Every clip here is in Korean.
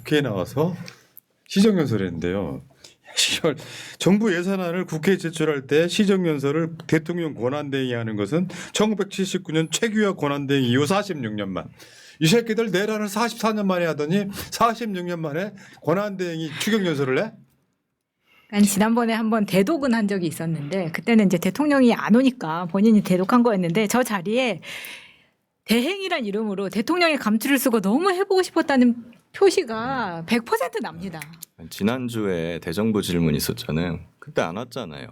국회에 나와서 시정연설을 했는데요. 정부 예산안을 국회에 제출할 때 시정연설을 대통령 권한대행이 하는 것은 1979년 최규하 권한대행 이후 46년 만. 이 새끼들 내란을 44년 만에 하더니 46년 만에 권한대행이 추경연설을 해? 아니, 지난번에 한번 대독은 한 적이 있었는데 그때는 이제 대통령이 안 오니까 본인이 대독한 거였는데 저 자리에 대행이란 이름으로 대통령의 감투를 쓰고 너무 해보고 싶었다는 표시가 100% 납니다. 지난주에 대정부 질문 있었잖아요. 그때 안 왔잖아요.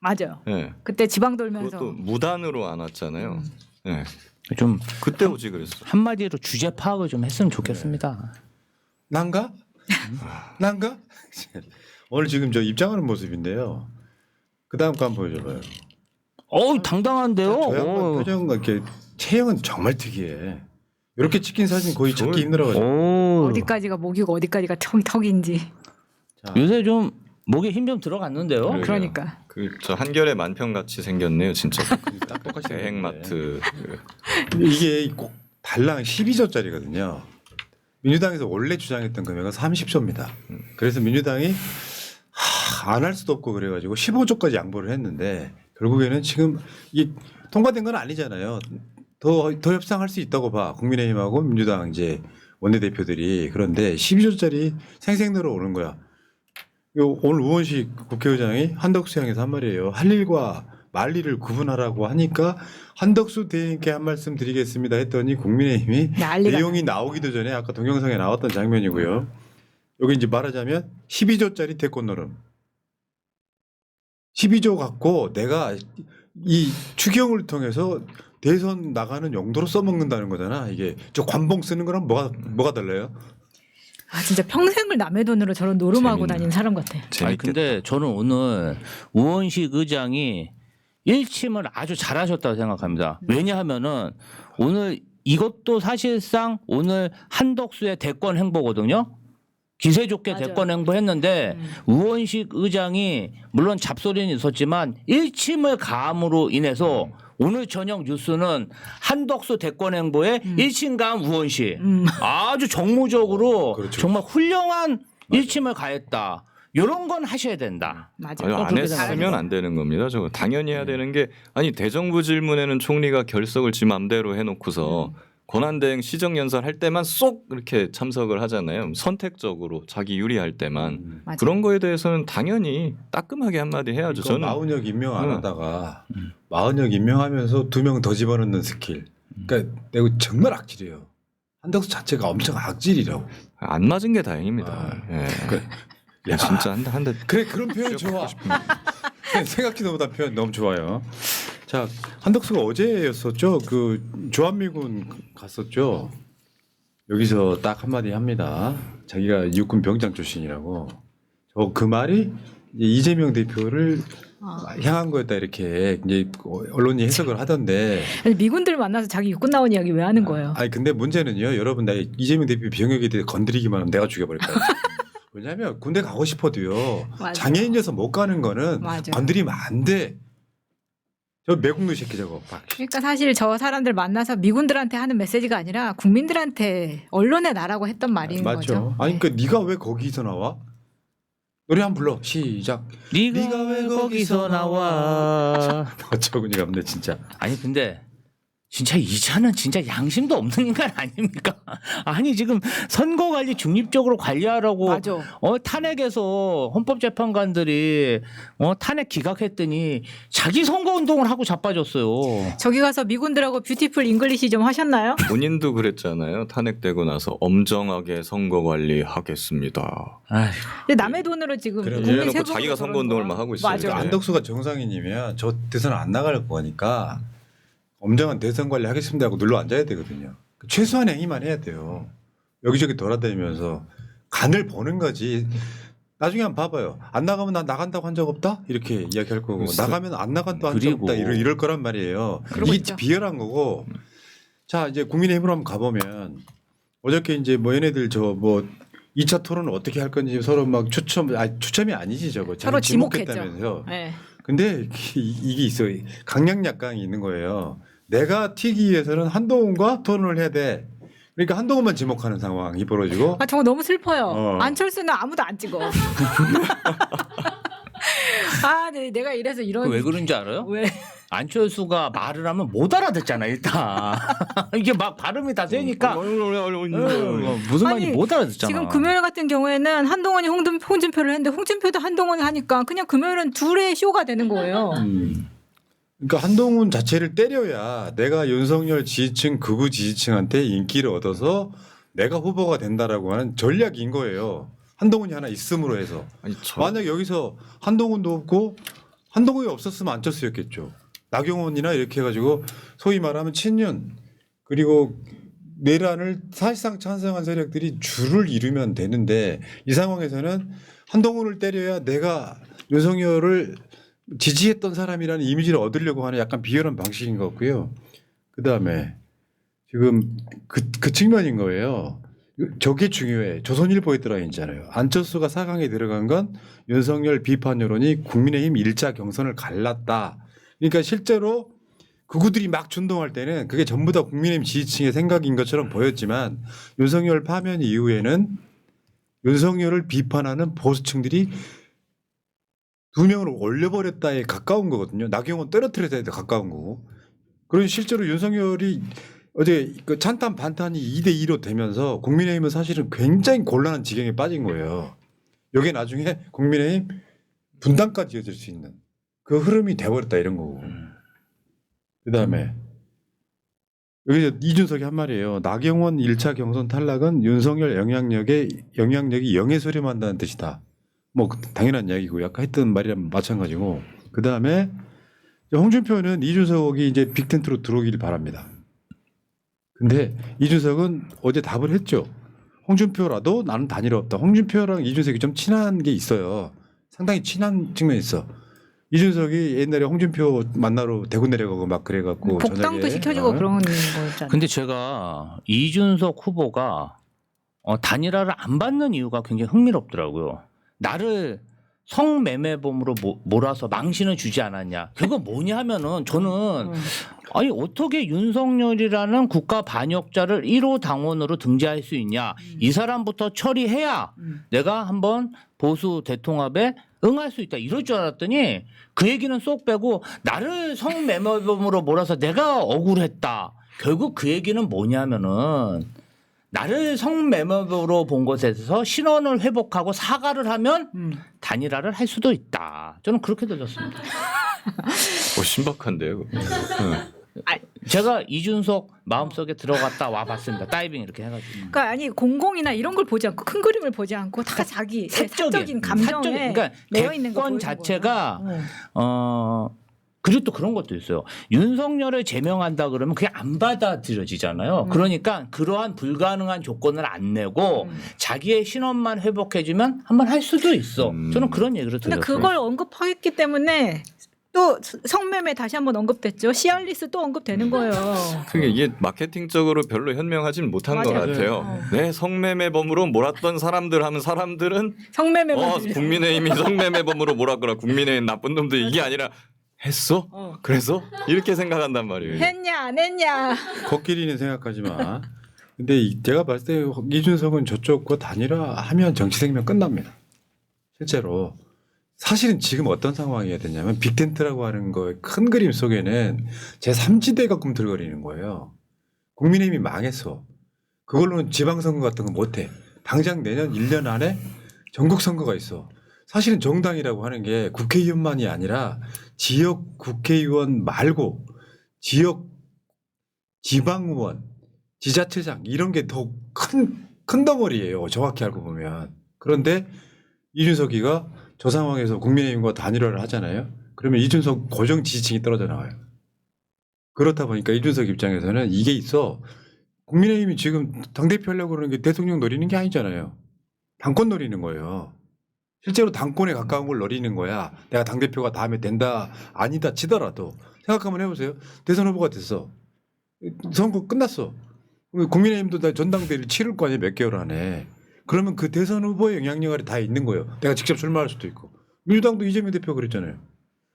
맞아요. 네. 그때 지방 돌면서 그것도 무단으로 안 왔잖아요. 네. 좀 그때 오지 그랬어. 한마디로 주제 파악을 좀 했으면 좋겠습니다. 난가? 난가? 오늘 지금 저 입장하는 모습인데요. 그 다음 거 한번 보여줘봐요. 당당한데요. 저 양반 표정 이렇게 체형은 정말 특이해. 이렇게 찍힌 사진 거의 찾기 힘들어가지고. 어디까지가 목이고 어디까지가 턱인지. 자, 요새 좀 목에 힘 좀 들어갔는데요. 그래요. 그러니까. 저 한결의 만평 같이 생겼네요, 진짜. 딱 똑같이 생겼는데. 대행마트. 이게 꼭 달랑 12조짜리거든요. 민주당에서 원래 주장했던 금액은 30조입니다. 그래서 민주당이 안 할 수도 없고 그래가지고 15조까지 양보를 했는데 결국에는 지금 이 통과된 건 아니잖아요. 더 협상할 수 있다고 봐. 국민의힘하고 민주당 이제 원내대표들이. 그런데 12조짜리 생생 들어오는 거야. 오늘 우원식 국회의장이 한덕수 향해서 한 말이에요. 할 일과 말 일을 구분하라고 하니까 한덕수 대행께 한 말씀 드리겠습니다 했더니 국민의힘이 내용이 나오기도 전에 아까 동영상에 나왔던 장면이고요. 여기 이제 말하자면 12조짜리 대권 노름. 12조 갖고 내가 이 추경을 통해서 대선 나가는 용도로 써먹는다는 거잖아. 이게 저 관봉 쓰는 거랑 뭐가 달라요? 아 진짜 평생을 남의 돈으로 저런 노름하고 재밌네. 다니는 사람 같아. 아니 근데 저는 오늘 우원식 의장이 일침을 아주 잘하셨다고 생각합니다. 왜냐하면은 오늘 이것도 사실상 오늘 한덕수의 대권 행보거든요. 기세 좋게 맞아요. 대권 행보했는데 우원식 의장이 물론 잡소리는 있었지만 일침을 가함으로 인해서 오늘 저녁 뉴스는 한덕수 대권 행보에 일침가한 우원식 아주 정무적으로 그렇죠. 정말 훌륭한 일침을 가했다. 이런 건 하셔야 된다. 맞아요. 안 했으면 안 되는 겁니다. 저거 당연히 해야 되는 게 아니 대정부 질문에는 총리가 결석을 지 맘대로 해놓고서 권한대행 시정연설 할 때만 쏙 이렇게 참석을 하잖아요. 선택적으로 자기 유리할 때만 맞아요. 그런 거에 대해서는 당연히 따끔하게 한마디 해야죠. 저는 마흔역 임명 안 하다가 마흔역 임명하면서 2명 더 집어넣는 스킬. 그러니까 내가 정말 악질이에요. 한덕수 자체가 엄청 악질이라고. 안 맞은 게 다행입니다. 예. 야, 진짜 한대 그래 그런 표현 좋아. 생각지도 못한 표현 너무 좋아요. 자 한덕수가 어제였었죠. 그 주한미군 갔었죠. 여기서 딱 한마디 합니다. 자기가 육군 병장 출신이라고. 그 말이 이재명 대표를 향한 거였다 이렇게 이제 언론이 해석을 하던데. 아니, 미군들 만나서 자기 육군 나온 이야기 왜 하는 거예요? 아니 근데 문제는요. 여러분 나 이재명 대표 병역에 대해 건드리기만 하면 내가 죽여버릴 거야. 왜냐하면 군대 가고 싶어도요. 맞아. 장애인이어서 못 가는 거는 맞아. 건드리면 안 돼. 저 매국노 새끼 저거. 그러니까 사실 저 사람들 만나서 미군들한테 하는 메시지가 아니라 국민들한테 언론에 나라고 했던 말인 맞죠. 거죠. 아니 그러니까 네가 왜 거기서 나와? 노래 한 번 불러. 시작. 네가 왜 거기서 나와? 어처구니가 없네 진짜. 아니 근데 진짜 이 차는 진짜 양심도 없는 인간 아닙니까? 아니 지금 선거관리 중립적으로 관리하라고 맞아. 탄핵에서 헌법재판관들이 탄핵 기각했더니 자기 선거운동을 하고 자빠졌어요. 저기 가서 미군들하고 뷰티풀 잉글리시 좀 하셨나요? 본인도 그랬잖아요. 탄핵되고 나서 엄정하게 선거 관리하겠습니다. 아휴. 근데 남의 돈으로 지금 그래, 국민 이래놓고 세금으로 자기가 저러는 선거운동을 거야. 막 하고 있어요. 맞아. 네. 한덕수가 정상인이면 저 대선 안 나갈 거니까 엄정한 대선 관리 하겠습니다 하고 눌러 앉아야 되거든요. 최소한 행위만 해야 돼요. 여기저기 돌아다니면서 간을 보는 거지. 나중에 한번 봐봐요. 안 나가면 나 나간다고 한 적 없다? 이렇게 이야기할 거고 글쎄. 나가면 안 나간다고 한 적 그리고 없다 이럴 거란 말이에요. 그러고 이게 있죠. 비열한 거고. 자 이제 국민의힘으로 한번 가보면 어저께 이제 뭐 얘네들 저 뭐 2차 토론을 어떻게 할 건지 서로 막 추첨이 아니지 저거. 서로 지목했다면서요. 네. 근데 이게 있어요. 강약약강이 있는 거예요. 내가 튀기 위해서는 한동훈과 토론을 해야 돼. 그러니까 한동훈만 지목하는 상황이 벌어지고 아 정말 너무 슬퍼요. 안철수는 아무도 안 찍어. 아, 네, 내가 이래서 이런. 왜 그런지 알아요? 왜? 안철수가 말을 하면 못 알아듣잖아 일단. 이게 막 발음이 다 세니까 무슨 말인지 아니, 못 알아듣잖아. 지금 금요일 같은 경우에는 한동훈이 홍준표를 했는데 홍준표도 한동훈을 하니까 그냥 금요일은 둘의 쇼가 되는 거예요. 그러니까 한동훈 자체를 때려야 내가 윤석열 지지층 극우 지지층한테 인기를 얻어서 내가 후보가 된다라고 하는 전략인 거예요. 한동훈이 하나 있음으로 해서. 아니, 만약 여기서 한동훈도 없고 한동훈이 없었으면 안철수였겠죠. 나경원이나 이렇게 해가지고 소위 말하면 친윤 그리고 내란을 사실상 찬성한 세력들이 줄을 이루면 되는데 이 상황에서는 한동훈을 때려야 내가 윤석열을 지지했던 사람이라는 이미지를 얻으려고 하는 약간 비열한 방식인 것 같고요. 그다음에 지금 그 측면인 거예요. 저게 중요해. 조선일보에 들어가 있잖아요. 안철수가 4강에 들어간 건 윤석열 비판 여론이 국민의힘 1차 경선을 갈랐다. 그러니까 실제로 극우들이 막 준동할 때는 그게 전부 다 국민의힘 지지층의 생각인 것처럼 보였지만 윤석열 파면 이후에는 윤석열을 비판하는 보수층들이 2명을 올려버렸다에 가까운 거거든요. 나경원 떨어뜨렸다에 가까운 거고. 그런 실제로 윤석열이 어제 그 찬탄 반탄이 2대2로 되면서 국민의힘은 사실은 굉장히 곤란한 지경에 빠진 거예요. 여기에 나중에 국민의힘 분단까지 이어질 수 있는 그 흐름이 돼버렸다 이런 거고. 그다음에 여기서 이준석이 한 말이에요. 나경원 1차 경선 탈락은 윤석열 영향력이 0에 수렴한다는 뜻이다. 뭐 당연한 이야기고 약간 했던 말이랑 마찬가지고. 그다음에 홍준표는 이준석이 이제 빅텐트로 들어오길 바랍니다. 근데 이준석은 어제 답을 했죠. 홍준표라도 나는 단일 없다. 홍준표랑 이준석이 좀 친한 게 있어요. 상당히 친한 측면이 있어. 이준석이 옛날에 홍준표 만나러 대구 내려가고 막 그래갖고 복당도 저녁에 시켜주고 그런 거였잖아요. 근데 제가 이준석 후보가 단일화를 안 받는 이유가 굉장히 흥미롭더라고요. 나를 성매매범으로 몰아서 망신을 주지 않았냐. 그거 뭐냐 하면은 저는 아니 어떻게 윤석열이라는 국가 반역자를 1호 당원으로 등재할 수 있냐. 이 사람부터 처리해야 내가 한번 보수 대통합에 응할 수 있다. 이럴 줄 알았더니 그 얘기는 쏙 빼고 나를 성매매범으로 몰아서 내가 억울했다. 결국 그 얘기는 뭐냐면은 나를 성매매범으로 본 것에서 신원을 회복하고 사과를 하면 단일화를 할 수도 있다. 저는 그렇게 들렸습니다. 신박한데요. 제가 이준석 마음속에 들어갔다 와봤습니다. 다이빙 이렇게 해가지고. 그러니까 아니 공공이나 이런 걸 보지 않고 큰 그림을 보지 않고 다 자기 사적인 감정에 그러니까 매여 있는 거 대권 보이는 자체가 거예요. 그리고 또 그런 것도 있어요. 윤석열을 제명한다 그러면 그게 안 받아들여지잖아요. 그러니까 그러한 불가능한 조건을 안 내고 자기의 신원만 회복해주면 한번 할 수도 있어. 저는 그런 얘기를 근데 들었어요. 그걸 언급하기 때문에 또 성매매 다시 한번 언급됐죠. 시알리스 또 언급되는 거예요. 그게 이게 마케팅적으로 별로 현명하진 못한 것 맞아요. 같아요. 네, 성매매범으로 몰았던 사람들 하면 사람들은 성매매만 국민의힘이 성매매범으로 몰았거나 국민의힘 나쁜 놈들 이게 아니라 했어? 그래서 이렇게 생각한단 말이에요. 했냐 안 했냐. 코끼리는 생각하지 마. 근데 제가 봤을 때 이준석은 저쪽과 단일화하면 정치 생명 끝납니다. 실제로. 사실은 지금 어떤 상황이어야 되냐면 빅텐트라고 하는 거의 큰 그림 속에는 제3지대가 꿈틀거리는 거예요. 국민의힘이 망했어. 그걸로는 지방선거 같은 거 못해. 당장 내년 1년 안에 전국선거가 있어. 사실은 정당이라고 하는 게 국회의원만이 아니라 지역 국회의원 말고 지역 지방의원, 지자체장 이런 게 더 큰 덩어리예요. 정확히 알고 보면. 그런데 이준석이가 저 상황에서 국민의힘과 단일화를 하잖아요. 그러면 이준석 고정 지지층이 떨어져 나와요. 그렇다 보니까 이준석 입장에서는 이게 있어. 국민의힘이 지금 당대표 하려고 그러는 게 대통령 노리는 게 아니잖아요. 당권 노리는 거예요. 실제로 당권에 가까운 걸 노리는 거야. 내가 당대표가 다음에 된다 아니다 치더라도 생각 한번 해보세요. 대선 후보가 됐어. 선거 끝났어. 국민의힘도 다 전당대회를 치를 거 아니에요. 몇 개월 안에. 그러면 그 대선 후보의 영향력 아래 다 있는 거예요. 내가 직접 출마할 수도 있고. 민주당도 이재명 대표 그랬잖아요.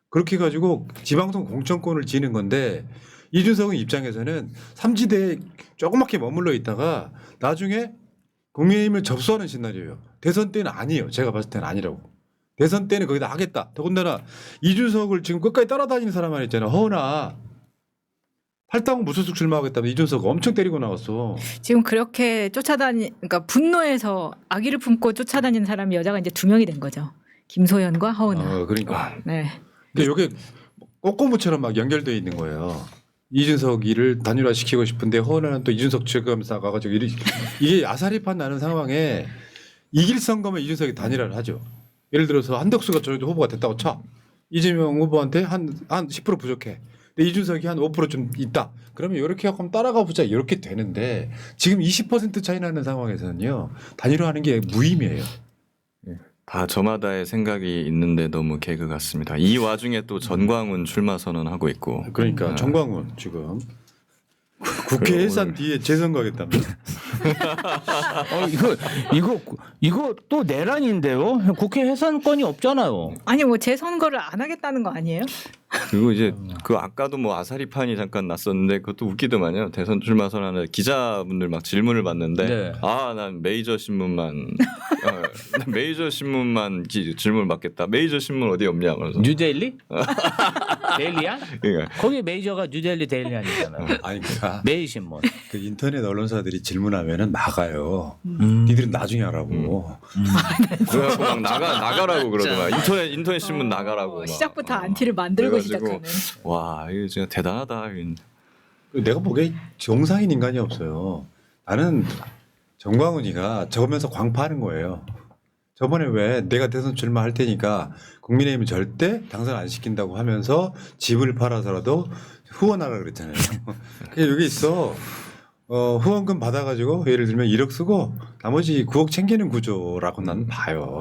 그렇게 해가지고 지방선 공천권을 지는 건데 이준석은 입장에서는 삼지대에 조그맣게 머물러 있다가 나중에 국민의힘을 접수하는 시나리오예요. 대선 때는 아니에요. 제가 봤을 때는 아니라고. 대선 때는 거기다 하겠다. 더군다나 이준석을 지금 끝까지 따라다니는 사람 안 있잖아요. 허은아. 탈당 무소속 출마하겠다면 이준석 엄청 때리고 나왔어. 지금 그렇게 그러니까 분노해서 악의를 품고 쫓아다니는 사람이 여자가 이제 2명이 된 거죠. 김소연과 허은아. 그러니까. 네. 근데 이게 꼬꼬무처럼 막 연결되어 있는 거예요. 이준석이를 단일화시키고 싶은데 허은아는 또 이준석 측가면서 가가지고 이게 아사리판 나는 상황에 이길 선거면 이준석이 단일화를 하죠. 예를 들어서 한덕수가 저희도 후보가 됐다고 쳐. 이재명 후보한테 한 10% 부족해. 근데 이준석이 한 5% 좀 있다. 그러면 이렇게 하고 따라가 보자. 이렇게 되는데 지금 20% 차이 나는 상황에서는요. 단일화하는 게 무의미해요. 다 저마다의 생각이 있는데 너무 개그 같습니다. 이 와중에 또 전광훈 출마 선언하고 있고. 그러니까 정광훈 지금 국회 해산 뒤에 재선거하겠다며. 이거 또 내란인데요. 국회 해산권이 없잖아요. 아니 뭐 재선거를 안 하겠다는 거 아니에요? 그리고 이제 그 아까도 뭐 아사리판이 잠깐 났었는데 그것도 웃기더만요. 대선 출마 선언을 기자분들 막 질문을 받는데 네. 난 메이저 신문만 난 메이저 신문만 질문을 받겠다. 메이저 신문 어디 없냐 그래서 뉴델리? 데일리안? 그러니까 거기 메이저가 뉴델리 데일리안이잖아요. 아니 그러니까 매일 신문. 그 인터넷 언론사들이 질문하면은 막아요. 니들은 나중에 하라고. 그래갖고 막 나가라고 그러더만. 인터넷 신문 나가라고. 막. 시작부터 안티를 만들고 그래가지고 시작하는. 와 이거 진짜 대단하다. 내가 보기에 정상인 인간이 없어요. 나는 정광훈이가 저으면서 광파하는 거예요. 저번에 왜 내가 대선 출마할 테니까 국민의힘은 절대 당선 안 시킨다고 하면서 집을 팔아서라도 후원하라 그랬잖아요. 그게 여기 있어. 후원금 받아가지고 예를 들면 1억 쓰고 나머지 9억 챙기는 구조라고 나는 봐요.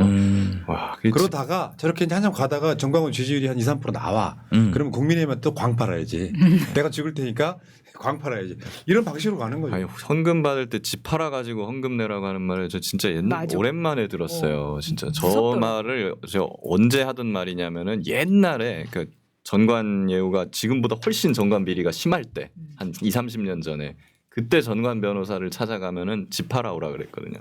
와 그러다가 저렇게 이제 한참 가다가 정광훈 지지율이 한 2, 3% 나와. 그러면 국민의힘은 또 광 팔아야지. 내가 죽을 테니까 광 팔아야지. 이런 방식으로 가는 거죠. 아니 헌금 받을 때 집 팔아 가지고 헌금 내라고 하는 말을 저 진짜 맞아. 오랜만에 들었어요. 진짜 저 무섭더라. 말을 저 언제 하던 말이냐면은 옛날에 그 전관 예우가 지금보다 훨씬 전관 비리가 심할 때 한 2, 30년 전에 그때 전관 변호사를 찾아가면은 집 팔아 오라 그랬거든요.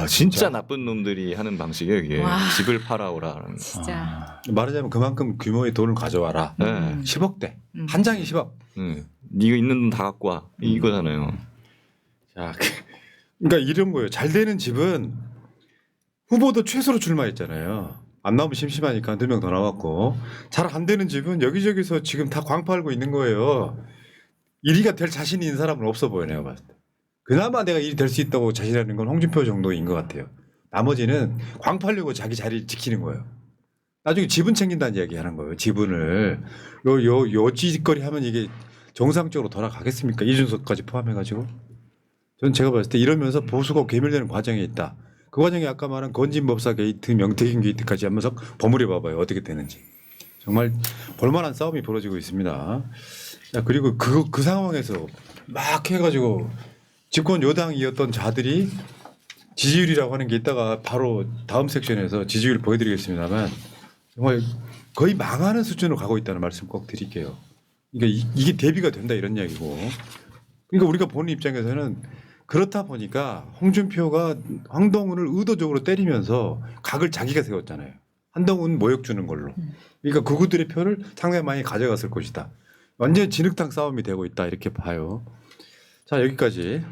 진짜 나쁜 놈들이 하는 방식이에요. 이게 와. 집을 팔아 오라는. 진짜. 말하자면 그만큼 규모의 돈을 가져와라. 네. 10억대. 한 장이 10억. 네가 있는 돈 다 갖고 와 이거잖아요. 자, 그러니까 이런 거예요. 잘 되는 집은 후보도 최소로 출마했잖아요. 안 나오면 심심하니까 2명 더 나왔고 잘 안 되는 집은 여기저기서 지금 다 광파하고 있는 거예요. 1위가 될 자신이 있는 사람은 없어 보여요. 내가 봤을 때. 그나마 내가 1위 될 수 있다고 자신하는 건 홍준표 정도인 것 같아요. 나머지는 광파려고 자기 자리를 지키는 거예요. 나중에 지분 챙긴다는 이야기 하는 거예요. 지분을. 요 짓거리 하면 이게 정상적으로 돌아가겠습니까? 이준석까지 포함해가지고. 전 제가 봤을 때 이러면서 보수가 괴멸되는 과정에 있다. 그 과정에 아까 말한 건진법사 게이트, 명태균 게이트까지 하면서 버무려 봐봐요. 어떻게 되는지. 정말 볼만한 싸움이 벌어지고 있습니다. 자, 그리고 그 상황에서 막 해가지고 집권 여당이었던 자들이 지지율이라고 하는 게 있다가 바로 다음 섹션에서 지지율 보여드리겠습니다만 정말 거의 망하는 수준으로 가고 있다는 말씀 꼭 드릴게요. 그러니까 이게 대비가 된다 이런 이야기고. 그러니까 우리가 보는 입장에서는 그렇다 보니까 홍준표가 한동훈을 의도적으로 때리면서 각을 자기가 세웠잖아요. 한동훈 모욕 주는 걸로. 그러니까 그구들의 표를 상당히 많이 가져갔을 것이다. 완전히 진흙탕 싸움이 되고 있다 이렇게 봐요. 자 여기까지.